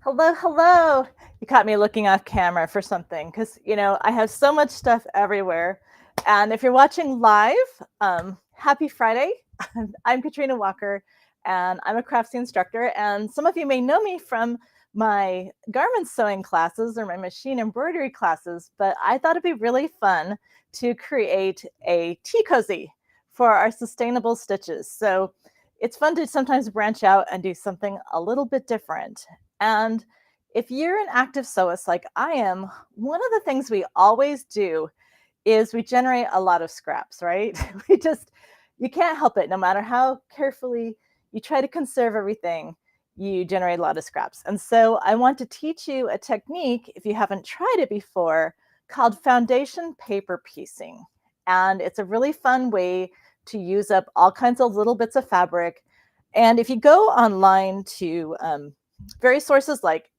Hello, hello. You caught me looking off camera for something because, I have so much stuff everywhere. And if you're watching live, happy Friday. I'm Katrina Walker, and I'm a craftsy instructor. And some of you may know me from my garment sewing classes or my machine embroidery classes, but I thought it'd be really fun to create a tea cozy for our sustainable stitches. So it's fun to sometimes branch out and do something a little bit different. And if you're an active sewist like I am, one of the things we always do is we generate a lot of scraps, right? You can't help it. No matter how carefully you try to conserve everything, you generate a lot of scraps. And so I want to teach you a technique, if you haven't tried it before, called foundation paper piecing. And it's a really fun way to use up all kinds of little bits of fabric. And if you go online to various sources like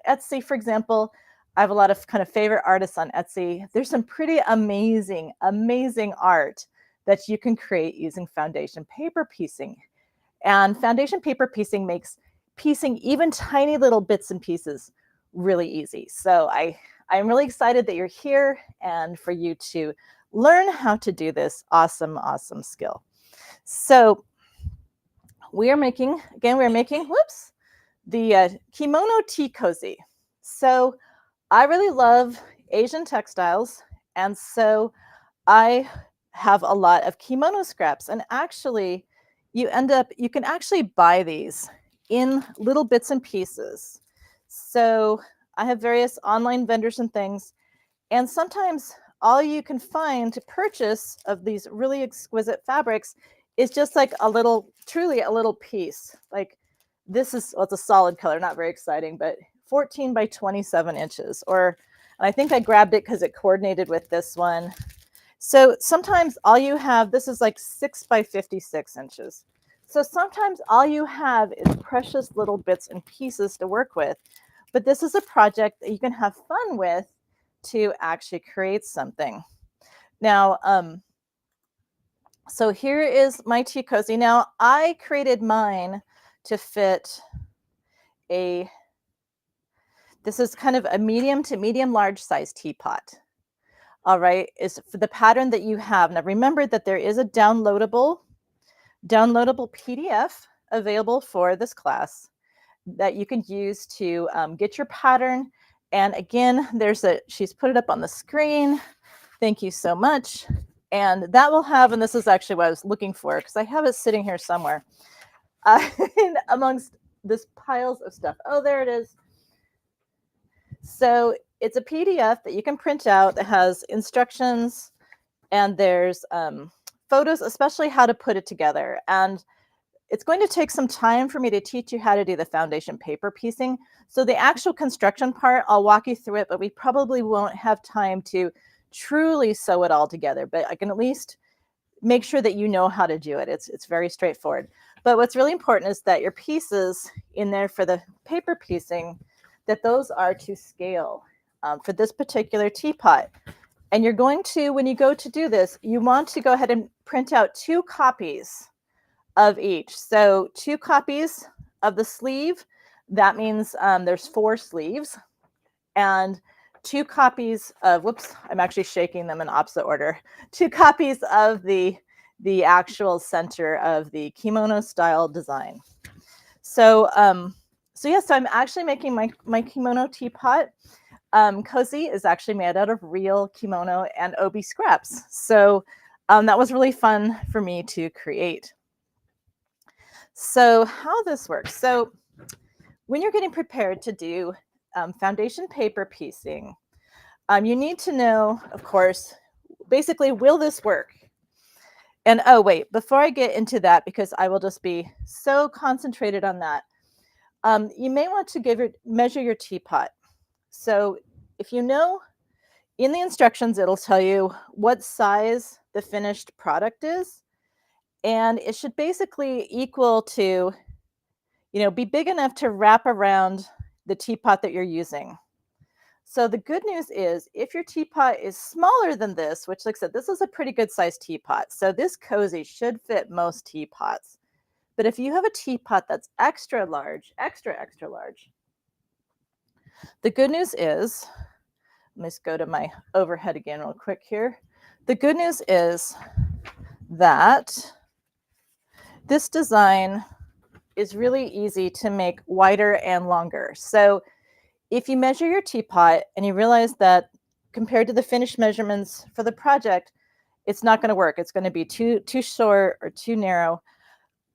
Etsy, for example, I have a lot of kind of favorite artists on Etsy. There's some pretty amazing, amazing art that you can create using foundation paper piecing. And foundation paper piecing makes piecing even tiny little bits and pieces really easy. So I'm really excited that you're here and for you to learn how to do this awesome, awesome skill. So we're making, whoops, the kimono tea cozy. So I really love Asian textiles, and so I have a lot of kimono scraps. And actually, you can actually buy these in little bits and pieces. So I have various online vendors and things, and sometimes all you can find to purchase of these really exquisite fabrics is just like truly a little piece. Like this is, well, it's a solid color, not very exciting, but 14 by 27 inches. And I think I grabbed it because it coordinated with this one. So sometimes all you have, this is like 6 by 56 inches. So sometimes all you have is precious little bits and pieces to work with. But this is a project that you can have fun with to actually create something. Now, so here is my tea cozy. Now, I created mine to fit this is kind of a medium to medium large size teapot. All right, is for the pattern that you have. Now, remember that there is a downloadable PDF available for this class that you can use to get your pattern. And again, she's put it up on the screen. Thank you so much. And that will have, and this is actually what I was looking for because I have it sitting here somewhere amongst this piles of stuff. Oh, there it is. So it's a PDF that you can print out that has instructions, and there's photos, especially how to put it together. And it's going to take some time for me to teach you how to do the foundation paper piecing. So the actual construction part, I'll walk you through it, but we probably won't have time to truly sew it all together. But I can at least make sure that you know how to do it. It's very straightforward. But what's really important is that your pieces in there for the paper piecing, that those are to scale for this particular teapot. And you're going to, when you go to do this, you want to go ahead and print out 2 copies of each. So 2 copies of the sleeve. That means there's 4 sleeves. And 2 copies of, whoops, I'm actually shaking them in opposite order. 2 copies of the actual center of the kimono style design. So, so I'm actually making my kimono teapot. Cozy is actually made out of real kimono and obi scraps. So that was really fun for me to create. So how this works. So when you're getting prepared to do foundation paper piecing, you need to know, of course, basically, will this work? And oh, wait, before I get into that, because I will just be so concentrated on that, you may want to measure your teapot. So if you know, in the instructions, it'll tell you what size the finished product is. And it should basically equal to, be big enough to wrap around the teapot that you're using. So the good news is if your teapot is smaller than this, which like I said, this is a pretty good sized teapot. So this cozy should fit most teapots. But if you have a teapot that's extra large, extra large, The good news is, let me just go to my overhead again real quick here. The good news is that this design is really easy to make wider and longer. So if you measure your teapot and you realize that compared to the finished measurements for the project, it's not going to work. It's going to be too short or too narrow.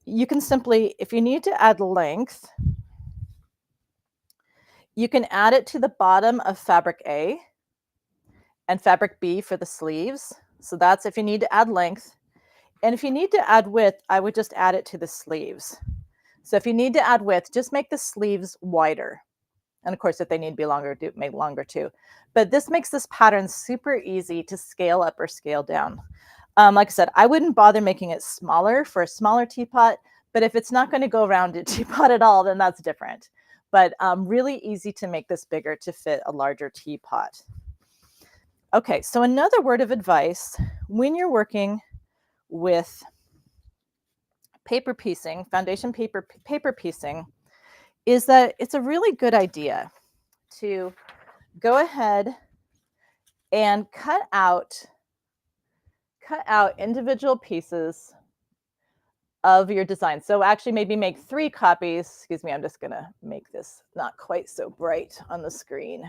You can simply, if you need to add length, you can add it to the bottom of fabric A and fabric B for the sleeves. So that's if you need to add length. And if you need to add width, I would just add it to the sleeves. So if you need to add width, just make the sleeves wider. And of course, if they need to be longer, make longer too. But this makes this pattern super easy to scale up or scale down. Like I said, I wouldn't bother making it smaller for a smaller teapot, but if it's not going to go around a teapot at all, then that's different. But really easy to make this bigger to fit a larger teapot. Okay, so another word of advice when you're working with paper piecing, foundation paper piecing, is that it's a really good idea to go ahead and cut out individual pieces of your design. So actually maybe make 3 copies. Excuse me, I'm just gonna make this not quite so bright on the screen.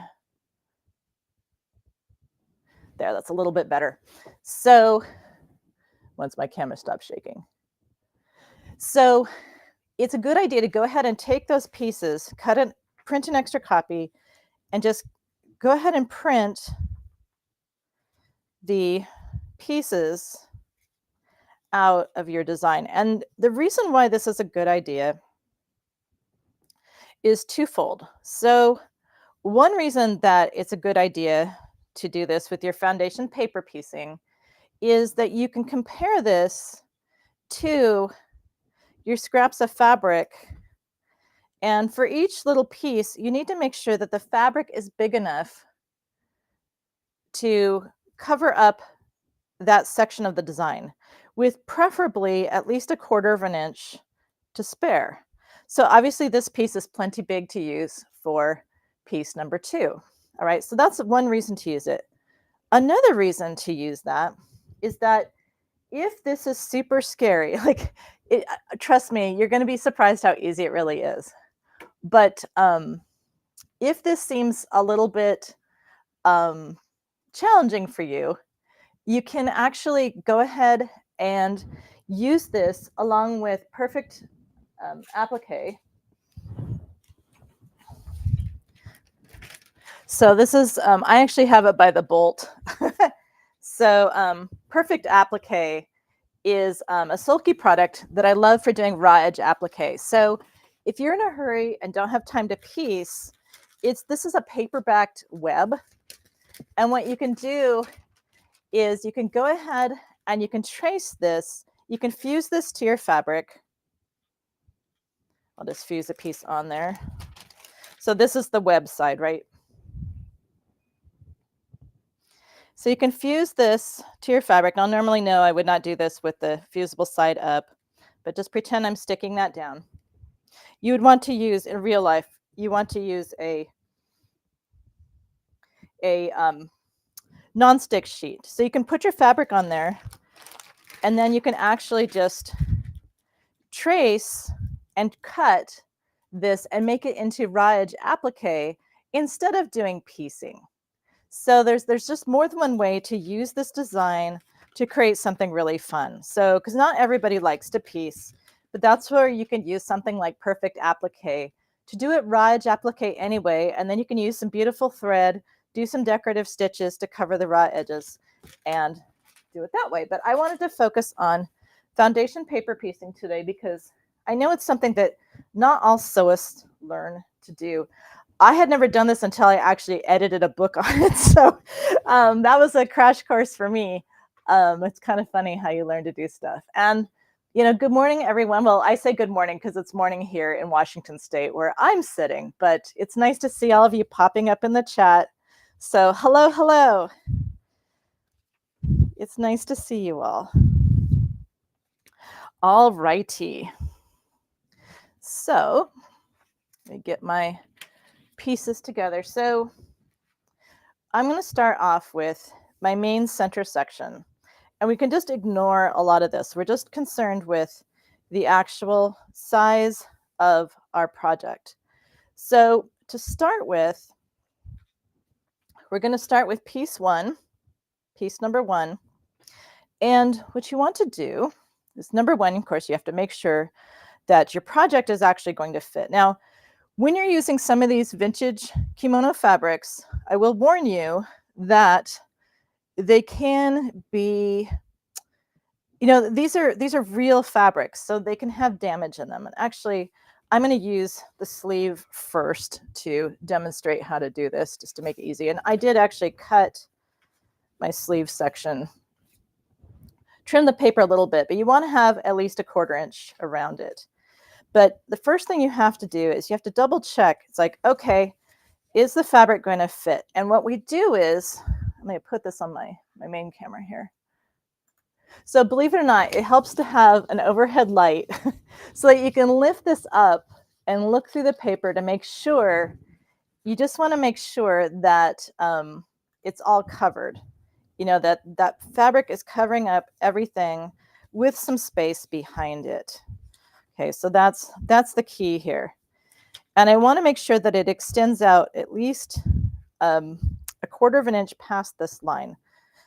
There, that's a little bit better. So once my camera stops shaking. So it's a good idea to go ahead and take those pieces, print an extra copy, and just go ahead and print the pieces out of your design. And the reason why this is a good idea is twofold. So one reason that it's a good idea to do this with your foundation paper piecing is that you can compare this to your scraps of fabric. And for each little piece, you need to make sure that the fabric is big enough to cover up that section of the design, with preferably at least 1/4 of an inch to spare. So obviously this piece is plenty big to use for piece number 2. All right, so that's one reason to use it. Another reason to use that is that if this is super scary, like trust me, you're going to be surprised how easy it really is. But if this seems a little bit challenging for you, you can actually go ahead and use this along with perfect applique. So this is, I actually have it by the bolt. So perfect applique is a silky product that I love for doing raw edge applique. So if you're in a hurry and don't have time to piece, this is a paper-backed web. And what you can do is you can go ahead and you can trace this. You can fuse this to your fabric. I'll just fuse a piece on there. So this is the web side, right? So you can fuse this to your fabric. Now, normally, no, I would not do this with the fusible side up, but just pretend I'm sticking that down. You would want to use, in real life, you want to use a non-stick sheet. So you can put your fabric on there, and then you can actually just trace and cut this and make it into raw edge applique instead of doing piecing. So there's just more than one way to use this design to create something really fun. So, because not everybody likes to piece, but that's where you can use something like perfect applique to do it raw edge applique anyway, and then you can use some beautiful thread, do some decorative stitches to cover the raw edges, and do it that way. But I wanted to focus on foundation paper piecing today because I know it's something that not all sewists learn to do. I had never done this until I actually edited a book on it. So that was a crash course for me. It's kind of funny how you learn to do stuff. And, you know, good morning, everyone. Well, I say good morning because it's morning here in Washington State where I'm sitting, but it's nice to see all of you popping up in the chat. So hello, hello. It's nice to see you all. All righty. So let me get my piece this together. So I'm going to start off with my main center section, and we can just ignore a lot of this. We're just concerned with the actual size of our project. So to start with, we're going to start with piece number one. And what you want to do is, number one, of course, you have to make sure that your project is actually going to fit. Now, when you're using some of these vintage kimono fabrics, I will warn you that they can be, these are real fabrics, so they can have damage in them. And actually, I'm going to use the sleeve first to demonstrate how to do this, just to make it easy. And I did actually cut my sleeve section, trim the paper a little bit, but you want to have at least a 1/4 inch around it. But the first thing you have to do is you have to double check. It's like, okay, is the fabric going to fit? And what we do is, I'm going to put this on my main camera here. So believe it or not, it helps to have an overhead light so that you can lift this up and look through the paper to make sure, you just want to make sure that it's all covered. That fabric is covering up everything with some space behind it. Okay, so that's the key here. And I want to make sure that it extends out at least a 1/4 inch past this line.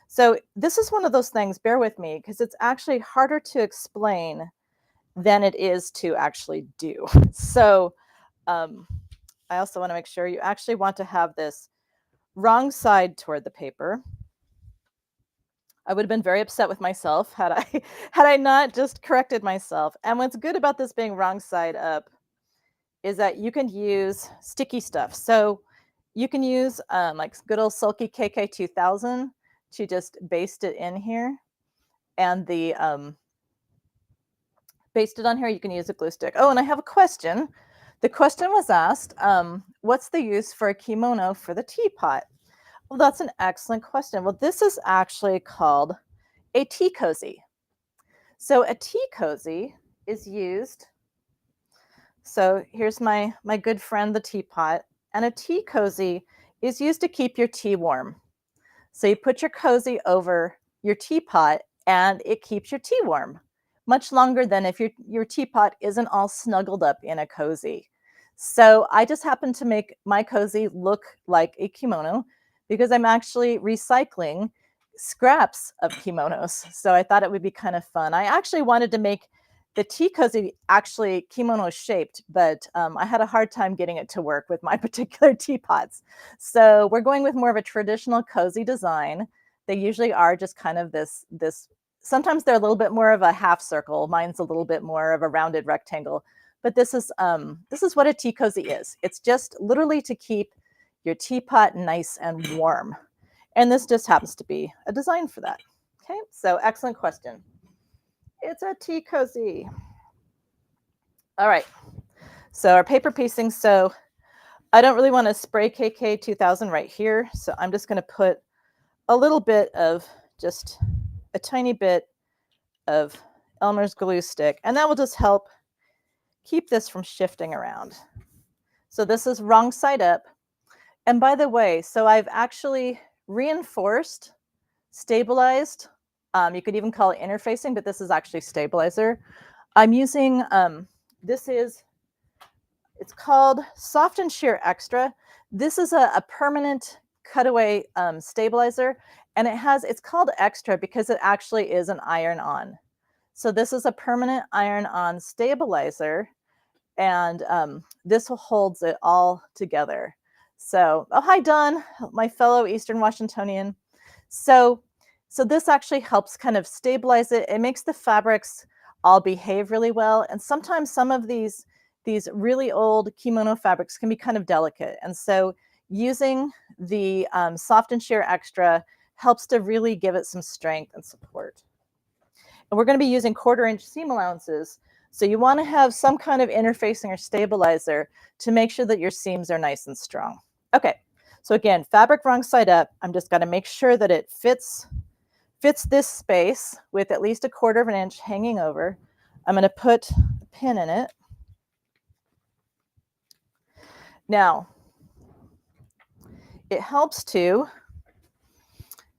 So this is one of those things, bear with me, because it's actually harder to explain than it is to actually do. So I also want to make sure you actually want to have this wrong side toward the paper. I would have been very upset with myself had I not just corrected myself. And what's good about this being wrong side up is that you can use sticky stuff. So you can use like good old Sulky KK2000 to just baste it in here. And the baste it on here, you can use a glue stick. Oh, and I have a question. The question was asked, what's the use for a kimono for the teapot? Well, that's an excellent question. Well, this is actually called a tea cozy. So a tea cozy is used. So here's my good friend, the teapot. And a tea cozy is used to keep your tea warm. So you put your cozy over your teapot and it keeps your tea warm much longer than if your teapot isn't all snuggled up in a cozy. So I just happen to make my cozy look like a kimono because I'm actually recycling scraps of kimonos. So I thought it would be kind of fun. I actually wanted to make the tea cozy actually kimono shaped, but I had a hard time getting it to work with my particular teapots. So we're going with more of a traditional cozy design. They usually are just kind of this, sometimes they're a little bit more of a half circle. Mine's a little bit more of a rounded rectangle, but this is what a tea cozy is. It's just literally to keep your teapot nice and warm. And this just happens to be a design for that. Okay, so excellent question. It's a tea cozy. All right, so our paper piecing. So I don't really want to spray KK2000 right here. So I'm just going to put a little bit of, just a tiny bit of Elmer's glue stick, and that will just help keep this from shifting around. So this is wrong side up. And by the way, so I've actually reinforced, stabilized. You could even call it interfacing, but this is actually stabilizer. I'm using, it's called Soft and Sheer Extra. This is a permanent cutaway stabilizer, and it's called Extra because it actually is an iron-on. So this is a permanent iron-on stabilizer, and this holds it all together. So, oh, hi, Don, my fellow Eastern Washingtonian. So this actually helps kind of stabilize it. It makes the fabrics all behave really well. And sometimes some of these really old kimono fabrics can be kind of delicate. And so using the Soft and Sheer Extra helps to really give it some strength and support. And we're going to be using 1/4 inch seam allowances. So you want to have some kind of interfacing or stabilizer to make sure that your seams are nice and strong. Okay, so again, fabric wrong side up. I'm just going to make sure that it fits this space with at least a 1/4 inch hanging over. I'm going to put a pin in it. Now, it helps to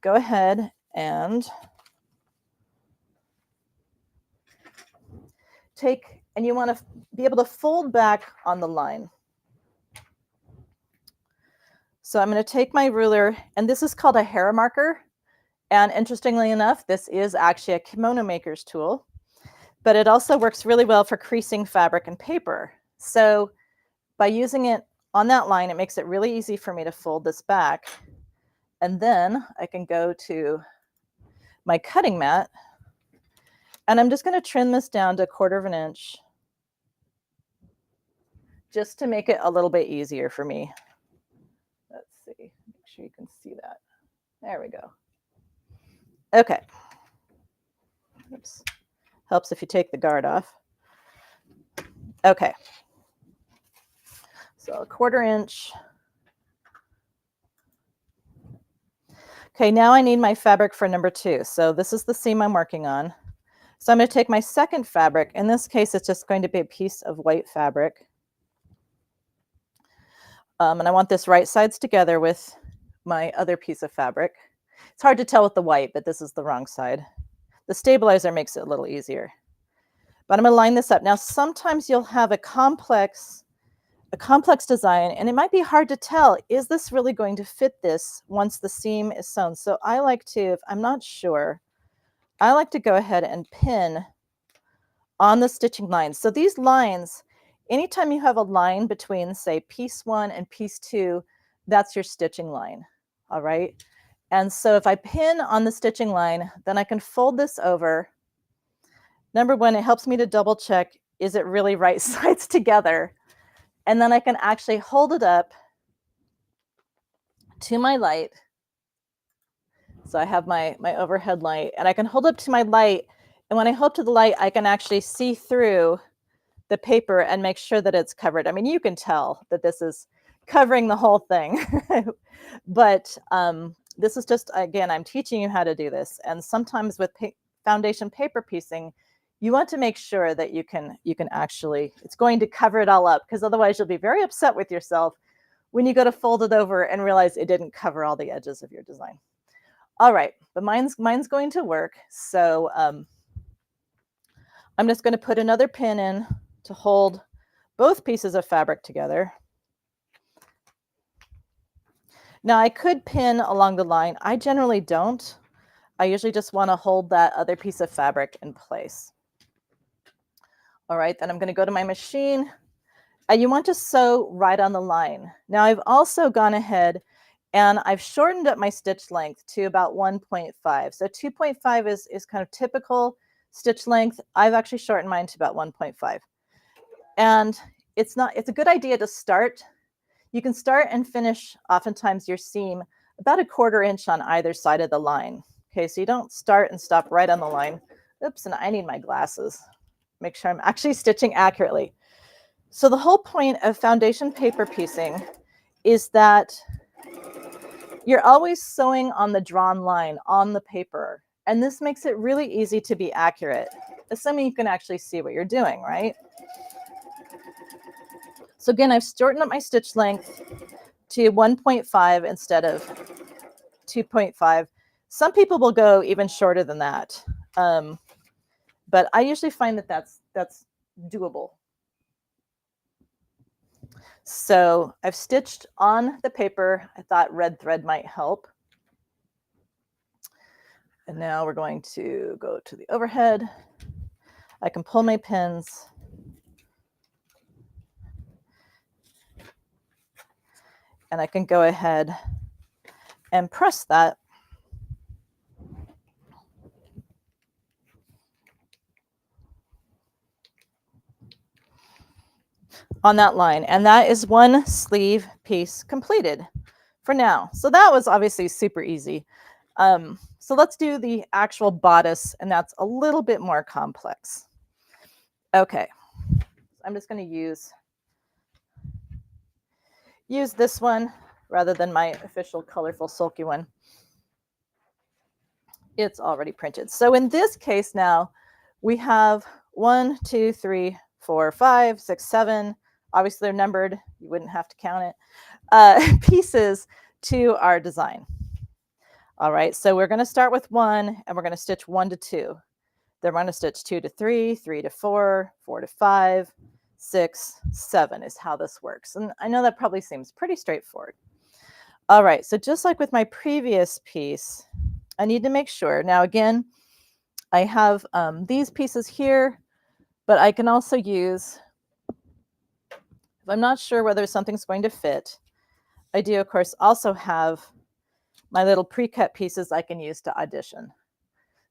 go ahead and you want to be able to fold back on the line. So I'm going to take my ruler, and this is called a hair marker. And interestingly enough, this is actually a kimono maker's tool, but it also works really well for creasing fabric and paper. So by using it on that line, it makes it really easy for me to fold this back. And then I can go to my cutting mat, and I'm just going to trim this down to 1/4 of an inch just to make it a little bit easier for me. Let's see, make sure you can see that. There we go. Okay. Oops. Helps if you take the guard off. Okay. So 1/4 inch. Okay, now I need my fabric for number 2. So this is the seam I'm working on. So I'm going to take my second fabric. In this case, it's just going to be a piece of white fabric. And I want this right sides together with my other piece of fabric. It's hard to tell with the white, but this is the wrong side. The stabilizer makes it a little easier. But I'm going to line this up. Now, sometimes you'll have a complex design, and it might be hard to tell, is this really going to fit this once the seam is sewn? So I like to, if I'm not sure, I like to go ahead and pin on the stitching lines. So these lines, anytime you have a line between, say, piece 1 and piece 2, that's your stitching line, all right? And so if I pin on the stitching line, then I can fold this over. Number 1, it helps me to double check, is it really right sides together? And then I can actually hold it up to my light. So I have my overhead light, and I can hold up to my light. And when I hold to the light, I can actually see through the paper and make sure that it's covered. I mean, you can tell that this is covering the whole thing. But this is just, again, I'm teaching you how to do this. And sometimes with foundation paper piecing, you want to make sure that you can actually, it's going to cover it all up, because otherwise you'll be very upset with yourself when you go to fold it over and realize it didn't cover all the edges of your design. All right, but mine's going to work. So I'm just going to put another pin in to hold both pieces of fabric together. Now I could pin along the line. I generally don't. I usually just want to hold that other piece of fabric in place. All right, then I'm going to go to my machine. You want to sew right on the line. Now I've also gone ahead and I've shortened up my stitch length to about 1.5. So 2.5 is kind of typical stitch length. I've actually shortened mine to about 1.5. And it's a good idea to start. You can start and finish oftentimes your seam about 1/4 inch on either side of the line. Okay, so you don't start and stop right on the line. Oops, and I need my glasses. Make sure I'm actually stitching accurately. So the whole point of foundation paper piecing is that you're always sewing on the drawn line on the paper. And this makes it really easy to be accurate, assuming you can actually see what you're doing, right? So again, I've shortened up my stitch length to 1.5 instead of 2.5. Some people will go even shorter than that. But I usually find that that's doable. So I've stitched on the paper. I thought red thread might help. And now we're going to go to the overhead. I can pull my pins. And I can go ahead and press that. On that line. And that is one sleeve piece completed for now. So that was obviously super easy. So let's do the actual bodice, and that's a little bit more complex. Okay, I'm just going to use this one rather than my official colorful sulky one. It's already printed. So in this case now, we have 1, 2, 3, 4, 5, 6, 7. Obviously they're numbered. You wouldn't have to count it. Pieces to our design. All right, so we're going to start with 1 and we're going to stitch 1 to 2. Then we're going to stitch 2 to 3, 3 to 4, 4 to 5, 6, 7 is how this works. And I know that probably seems pretty straightforward. All right, so just like with my previous piece, I need to make sure. Now again, I have these pieces here, but I can also use, if I'm not sure whether something's going to fit, I do of course also have my little pre-cut pieces I can use to audition.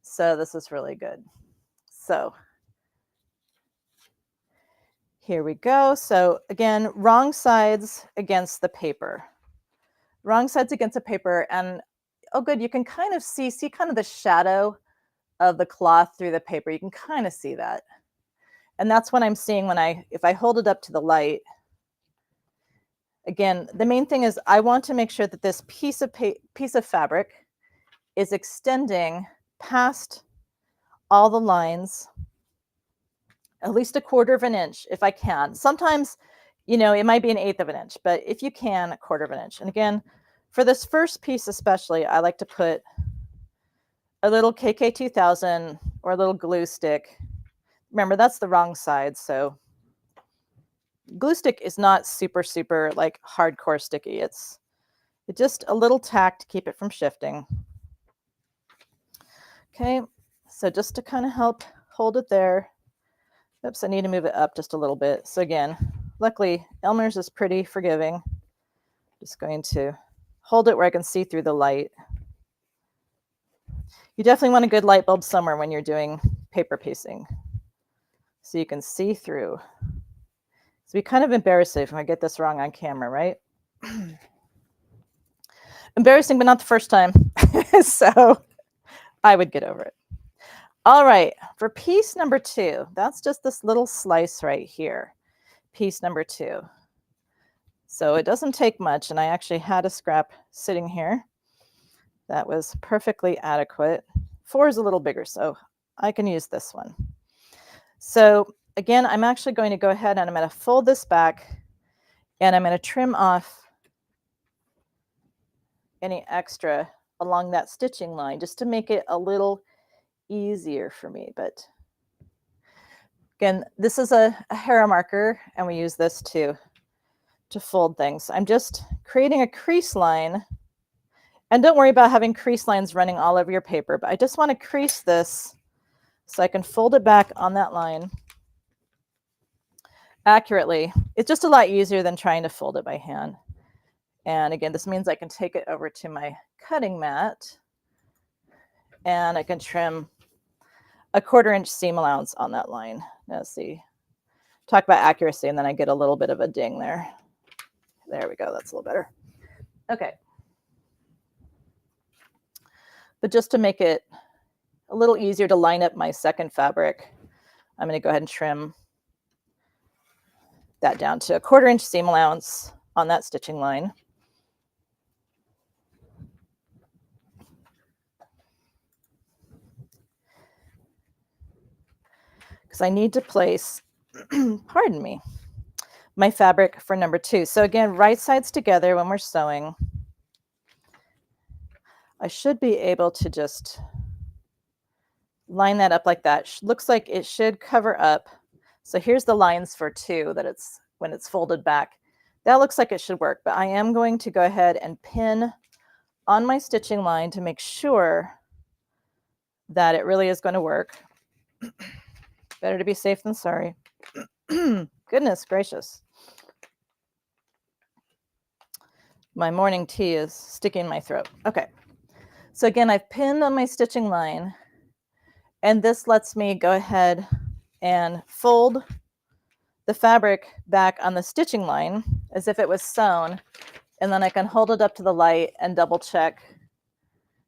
So this is really good. So here we go. So again, wrong sides against the paper. Wrong sides against the paper. And oh good, you can kind of see kind of the shadow of the cloth through the paper. You can kind of see that. And that's what I'm seeing when if I hold it up to the light. Again, the main thing is I want to make sure that this piece of fabric is extending past all the lines at least 1/4 of an inch if I can. Sometimes, you know, it might be 1/8 of an inch, but if you can, 1/4 of an inch. And again, for this first piece especially, I like to put a little KK 2000 or a little glue stick. Remember, that's the wrong side, so glue stick is not super like hardcore sticky. It's just a little tack to keep it from shifting. Okay, so just to kind of help hold it there. Oops, I need to move it up just a little bit. So again, luckily Elmer's is pretty forgiving. Just going to hold it where I can see through the light. You definitely want a good light bulb somewhere when you're doing paper piecing, so you can see through. It's be kind of embarrassing if I get this wrong on camera, right? Embarrassing, but not the first time. So I would get over it. All right, for piece number 2, that's just this little slice right here, piece number 2. So it doesn't take much, and I actually had a scrap sitting here that was perfectly adequate. 4 is a little bigger, so I can use this one. So again, I'm actually going to go ahead and I'm going to fold this back, and I'm going to trim off any extra along that stitching line just to make it a little easier for me. But again, this is a hair marker, and we use this to fold things. I'm just creating a crease line, and don't worry about having crease lines running all over your paper, but I just want to crease this so I can fold it back on that line accurately. It's just a lot easier than trying to fold it by hand. And again, this means I can take it over to my cutting mat, and I can trim a 1/4 inch seam allowance on that line. Now see, talk about accuracy, and then I get a little bit of a ding there. There we go, that's a little better. Okay. But just to make it a little easier to line up my second fabric, I'm going to go ahead and trim that down to a 1/4 inch seam allowance on that stitching line. Because I need to place, pardon me, my fabric for number 2. So again, right sides together when we're sewing. I should be able to just line that up like that. Looks like it should cover up. So here's the lines for 2 that it's when it's folded back. That looks like it should work, but I am going to go ahead and pin on my stitching line to make sure that it really is going to work. Better to be safe than sorry. Goodness gracious. My morning tea is sticking in my throat. Okay. So again, I've pinned on my stitching line, and this lets me go ahead and fold the fabric back on the stitching line as if it was sewn, and then I can hold it up to the light and double check.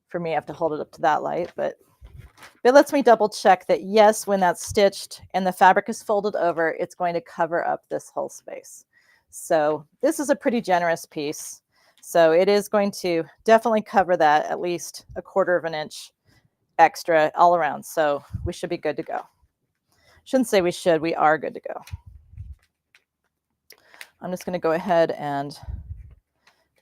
For me, I have to hold it up to that light, but it lets me double check that yes, when that's stitched and the fabric is folded over, it's going to cover up this whole space. So this is a pretty generous piece. So it is going to definitely cover that at least a 1/4 of an inch extra all around. So we should be good to go. Shouldn't say we should, we are good to go. I'm just going to go ahead and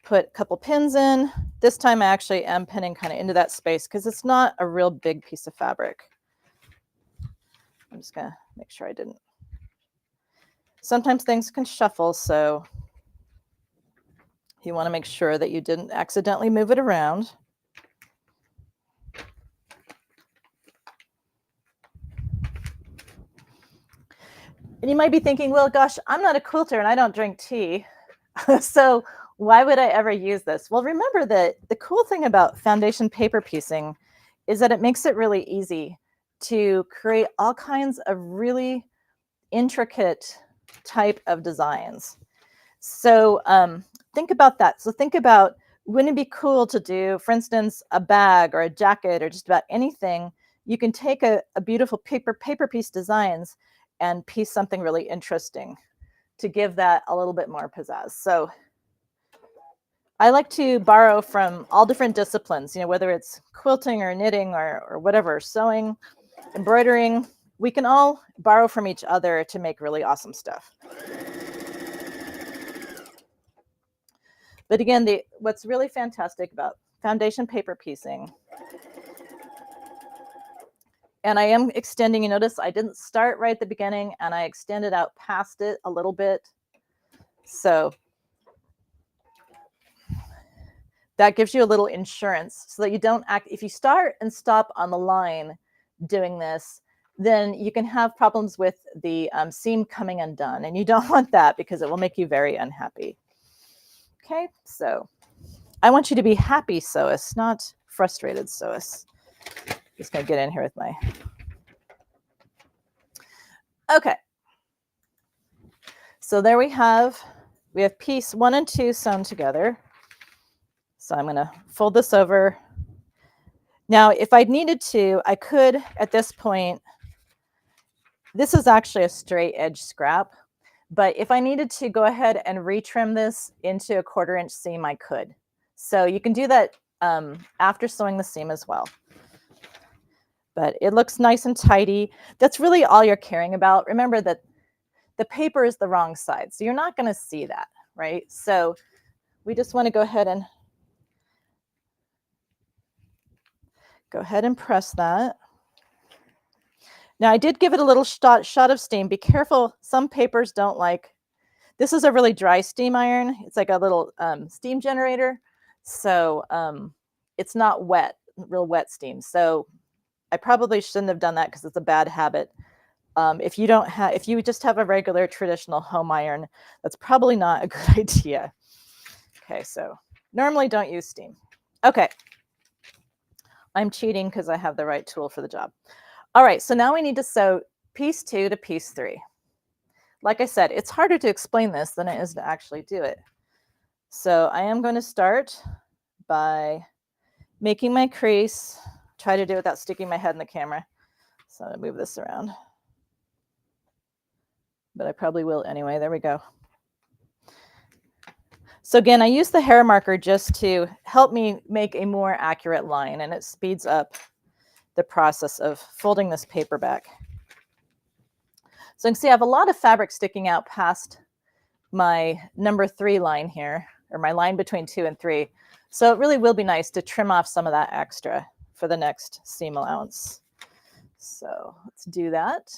put a couple pins in. This time I actually am pinning kind of into that space because it's not a real big piece of fabric. I'm just gonna make sure I didn't. Sometimes things can shuffle, so you want to make sure that you didn't accidentally move it around. And you might be thinking, well, gosh, I'm not a quilter and I don't drink tea. So why would I ever use this? Well, remember that the cool thing about foundation paper piecing is that it makes it really easy to create all kinds of really intricate type of designs. So think about that. So think about, wouldn't it be cool to do, for instance, a bag or a jacket or just about anything? You can take a beautiful paper piece designs and piece something really interesting to give that a little bit more pizzazz. So I like to borrow from all different disciplines, whether it's quilting or knitting or whatever, sewing, embroidering. We can all borrow from each other to make really awesome stuff. But again, what's really fantastic about foundation paper piecing, and I am extending, you notice I didn't start right at the beginning and I extended out past it a little bit. So that gives you a little insurance so that you don't if you start and stop on the line doing this, then you can have problems with the seam coming undone. And you don't want that because it will make you very unhappy. Okay, so I want you to be happy sewists, not frustrated sewists. Just gonna get in here with my, okay. So there we have piece 1 and 2 sewn together. So I'm gonna fold this over. Now, if I needed to, I could, at this point, this is actually a straight edge scrap, but if I needed to go ahead and retrim this into a 1/4 inch seam, I could. So you can do that after sewing the seam as well. But it looks nice and tidy. That's really all you're caring about. Remember that the paper is the wrong side, so you're not going to see that, right? So we just want to go ahead and press that. Now I did give it a little shot of steam. Be careful, some papers don't like, this is a really dry steam iron. It's like a little steam generator. So it's not wet, real wet steam. So I probably shouldn't have done that because it's a bad habit. If you just have a regular traditional home iron, that's probably not a good idea. Okay, so normally don't use steam. Okay. I'm cheating because I have the right tool for the job. All right, so now we need to sew piece 2 to piece 3. Like I said, it's harder to explain this than it is to actually do it. So I am going to start by making my crease. Try to do it without sticking my head in the camera. So I'm going to move this around. But I probably will anyway. There we go. So again, I use the hair marker just to help me make a more accurate line, and it speeds up the process of folding this paper back. So you can see I have a lot of fabric sticking out past my number 3 line here, or my line between 2 and 3. So it really will be nice to trim off some of that extra for the next seam allowance. So let's do that.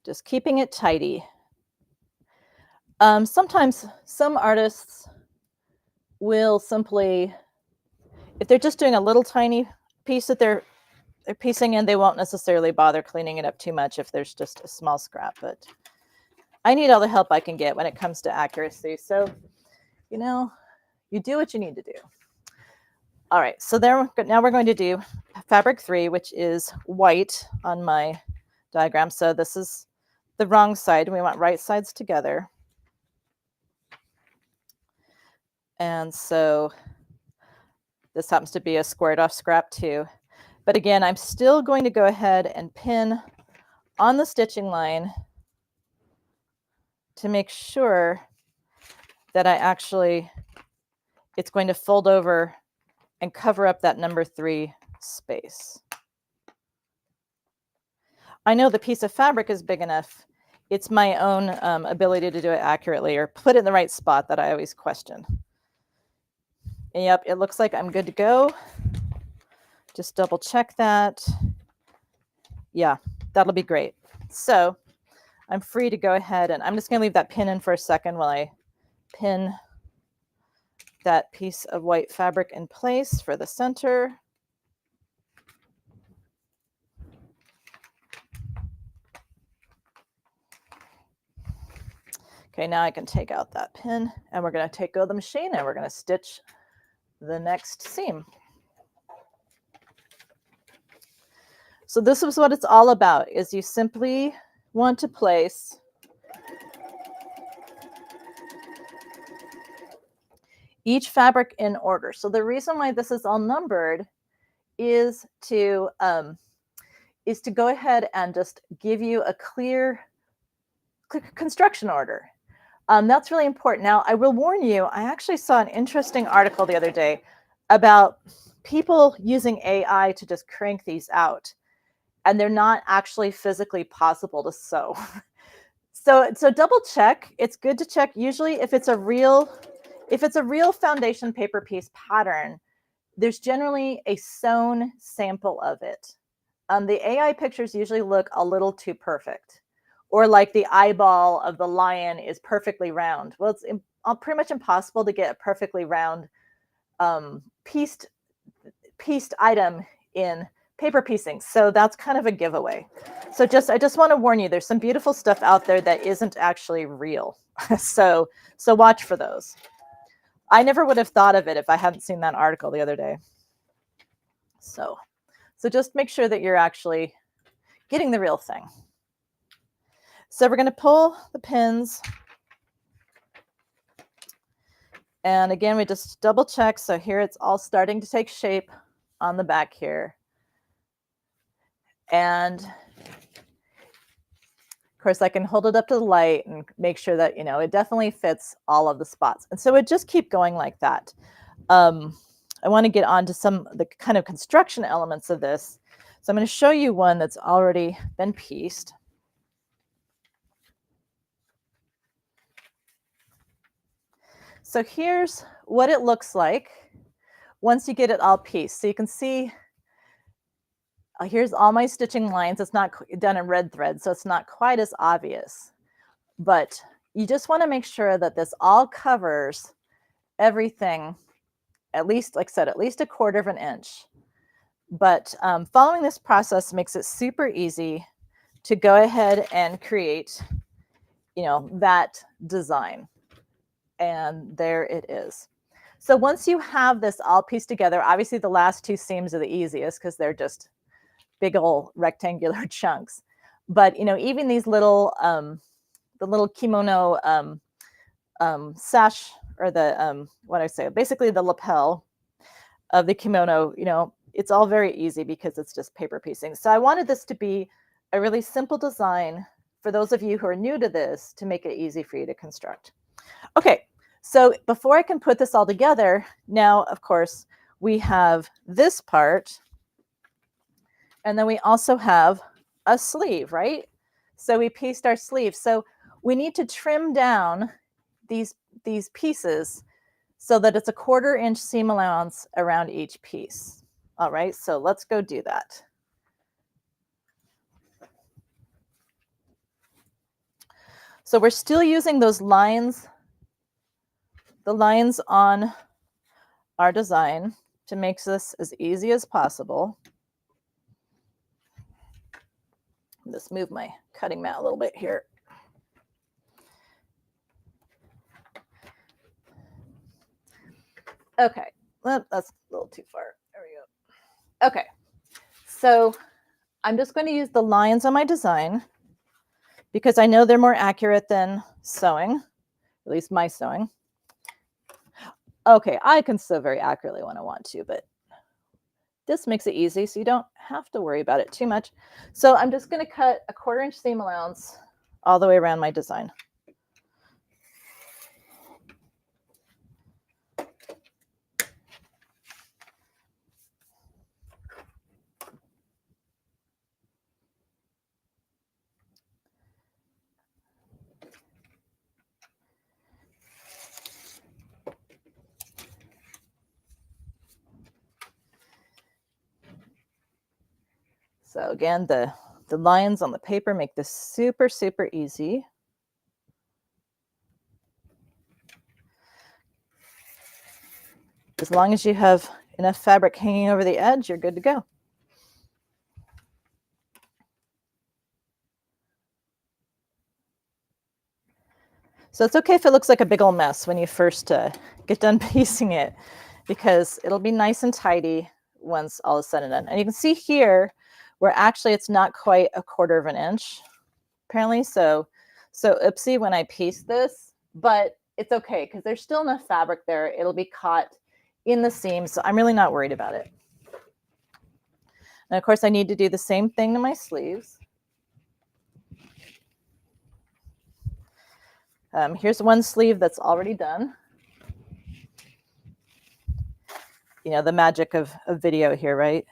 Just keeping it tidy. Sometimes some artists will simply, if they're just doing a little tiny piece that they're piecing in, they won't necessarily bother cleaning it up too much if there's just a small scrap. But I need all the help I can get when it comes to accuracy. So, you do what you need to do. All right, so now we're going to do fabric 3, which is white on my diagram. So this is the wrong side. We want right sides together. And so this happens to be a squared off scrap too. But again, I'm still going to go ahead and pin on the stitching line to make sure that it's going to fold over and cover up that number 3 space. I know the piece of fabric is big enough. It's my own ability to do it accurately or put it in the right spot that I always question. And yep, it looks like I'm good to go. Just double check that. Yeah, that'll be great. So I'm free to go ahead, and I'm just going to leave that pin in for a second while I pin that piece of white fabric in place for the center. Okay, now I can take out that pin, and we're going to go to the machine and we're going to stitch the next seam. So this is what it's all about, is you simply want to place each fabric in order. So the reason why this is all numbered is to go ahead and just give you a clear construction order. That's really important. Now, I will warn you, I actually saw an interesting article the other day about people using AI to just crank these out, and they're not actually physically possible to sew. So double check. It's good to check. Usually if it's a real foundation paper piece pattern, there's generally a sewn sample of it. The AI pictures usually look a little too perfect, or like the eyeball of the lion is perfectly round. Well, it's pretty much impossible to get a perfectly round pieced item in paper piecing. So that's kind of a giveaway. So I just want to warn you, there's some beautiful stuff out there that isn't actually real. so watch for those. I never would have thought of it if I hadn't seen that article the other day. So just make sure that you're actually getting the real thing. So we're going to pull the pins. And again, we just double check. So here it's all starting to take shape on the back here. And of course, I can hold it up to the light and make sure that, it definitely fits all of the spots. And so it just keep going like that. I want to get on to some of the kind of construction elements of this. So I'm going to show you one that's already been pieced. So here's what it looks like once you get it all pieced. So you can see here's all my stitching lines. It's not done in red thread, so it's not quite as obvious. But you just want to make sure that this all covers everything, at least, like I said, at least 1/4 inch. But following this process makes it super easy to go ahead and create, that design. And there it is. So once you have this all pieced together, obviously the last 2 seams are the easiest because they're just big old rectangular chunks. But even these little the little kimono sash, or the what I say, basically the lapel of the kimono, it's all very easy because it's just paper piecing. So I wanted this to be a really simple design for those of you who are new to this, to make it easy for you to construct. Okay, so before I can put this all together, now, of course, we have this part, and then we also have a sleeve, right? So we pieced our sleeve. So we need to trim down these pieces so that it's 1/4 inch seam allowance around each piece. All right, so let's go do that. So we're still using those lines, the lines on our design, to make this as easy as possible. Just move my cutting mat a little bit here. Okay, well, that's a little too far. There we go. Okay, so I'm just going to use the lines on my design because I know they're more accurate than sewing, at least my sewing. Okay, I can sew very accurately when I want to, but this makes it easy so you don't have to worry about it too much. So I'm just going to cut 1/4 inch seam allowance all the way around my design. So again, the lines on the paper make this super, super easy. As long as you have enough fabric hanging over the edge, you're good to go. So it's okay if it looks like a big old mess when you first get done piecing it, because it'll be nice and tidy once all is said and done. And you can see here where actually it's not quite 1/4 of an inch, apparently. So oopsie when I piece this, but it's okay because there's still enough fabric there. It'll be caught in the seam, so I'm really not worried about it. And of course, I need to do the same thing to my sleeves. Here's one sleeve that's already done. You know, the magic of video here, right?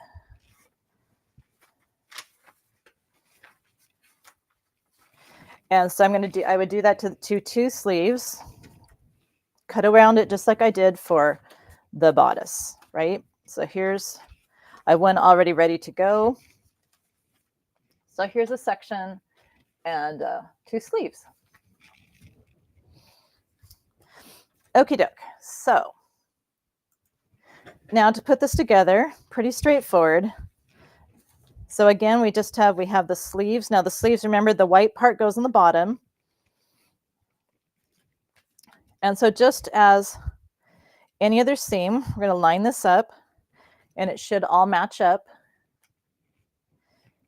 And so I would do that to two sleeves, cut around it just like I did for the bodice, right? So I have one already ready to go. So here's a section and 2 sleeves. Okie doke. So now to put this together, pretty straightforward. So again, we have the sleeves. Now the sleeves, remember the white part goes on the bottom. And so just as any other seam, we're going to line this up and it should all match up.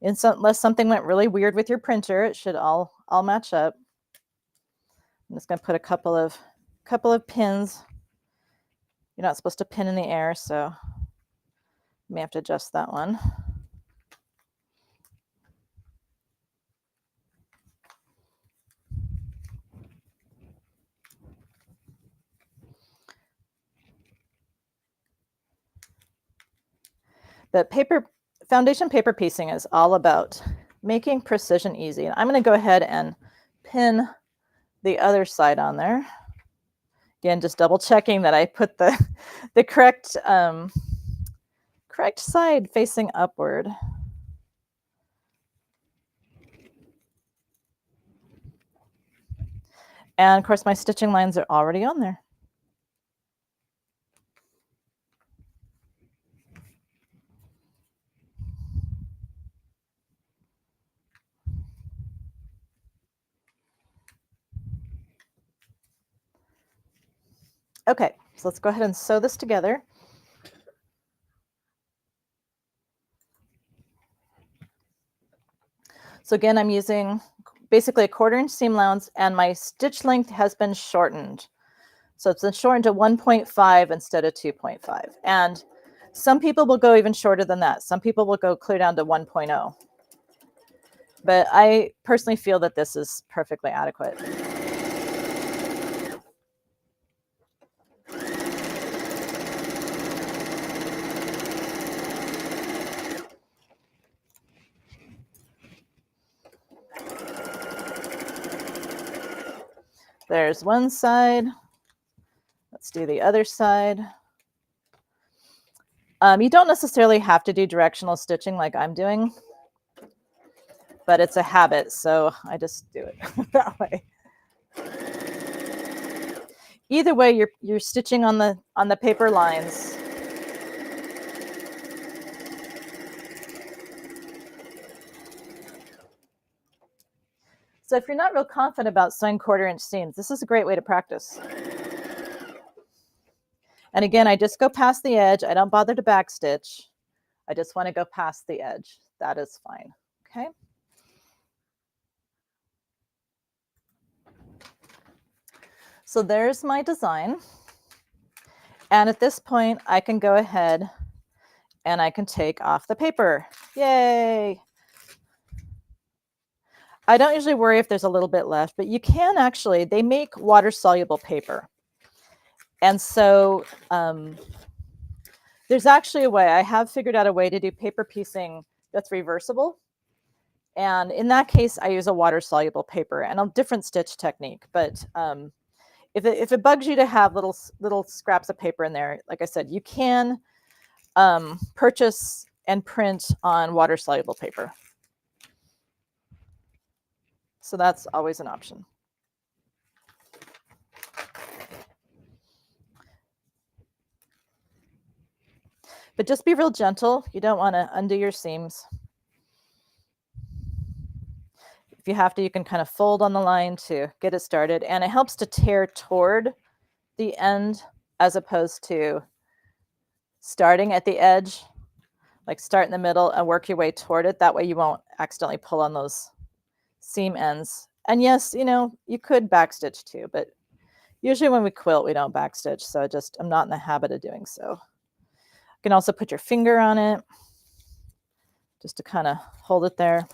Unless something went really weird with your printer, it should all match up. I'm just going to put a couple of pins. You're not supposed to pin in the air, so you may have to adjust that one. The foundation paper piecing is all about making precision easy. And I'm going to go ahead and pin the other side on there. Again, just double checking that I put the correct side facing upward. And of course, my stitching lines are already on there. Okay, so let's go ahead and sew this together. So again, I'm using basically a 1/4 inch seam allowance, and my stitch length has been shortened. So it's been shortened to 1.5 instead of 2.5. And some people will go even shorter than that. Some people will go clear down to 1.0. But I personally feel that this is perfectly adequate. There's one side. Let's do the other side. You don't necessarily have to do directional stitching like I'm doing, but it's a habit, so I just do it that way. Either way, you're stitching on the paper lines. So if you're not real confident about sewing 1/4 inch seams, this is a great way to practice. And again, I just go past the edge. I don't bother to backstitch. I just want to go past the edge. That is fine. Okay. So there's my design. And at this point, I can go ahead and I can take off the paper. Yay! I don't usually worry if there's a little bit left, but you can actually, they make water-soluble paper. And so there's actually a way, I have figured out a way to do paper piecing that's reversible. And in that case, I use a water-soluble paper and a different stitch technique. But if it bugs you to have little scraps of paper in there, like I said, you can purchase and print on water-soluble paper. So that's always an option. But just be real gentle. You don't want to undo your seams. If you have to, you can kind of fold on the line to get it started. And it helps to tear toward the end as opposed to starting at the edge. Like start in the middle and work your way toward it. That way you won't accidentally pull on those seam ends. And yes, you know, you could backstitch too, but usually when we quilt, we don't backstitch. So I'm not in the habit of doing so. You can also put your finger on it just to kind of hold it there.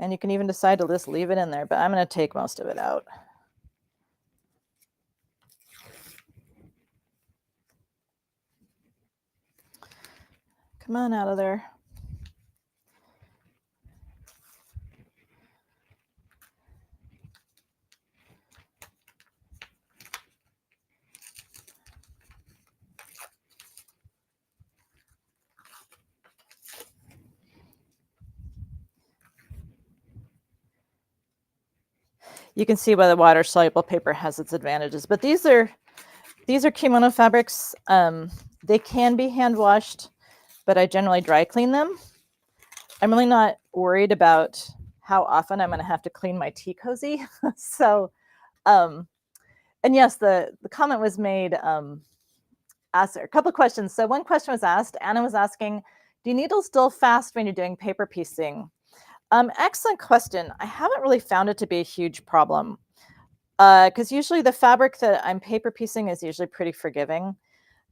And you can even decide to just leave it in there, but I'm going to take most of it out. Come on out of there. You can see why the water soluble paper has its advantages, but these are kimono fabrics. They can be hand washed, but I generally dry clean them. I'm really not worried about how often I'm going to have to clean my tea cozy. So, and yes, the comment was made, asked a couple of questions. So one question was asked, Anna was asking, do needles still fast when you're doing paper piecing? Excellent question. I haven't really found it to be a huge problem because usually the fabric that I'm paper piecing is usually pretty forgiving.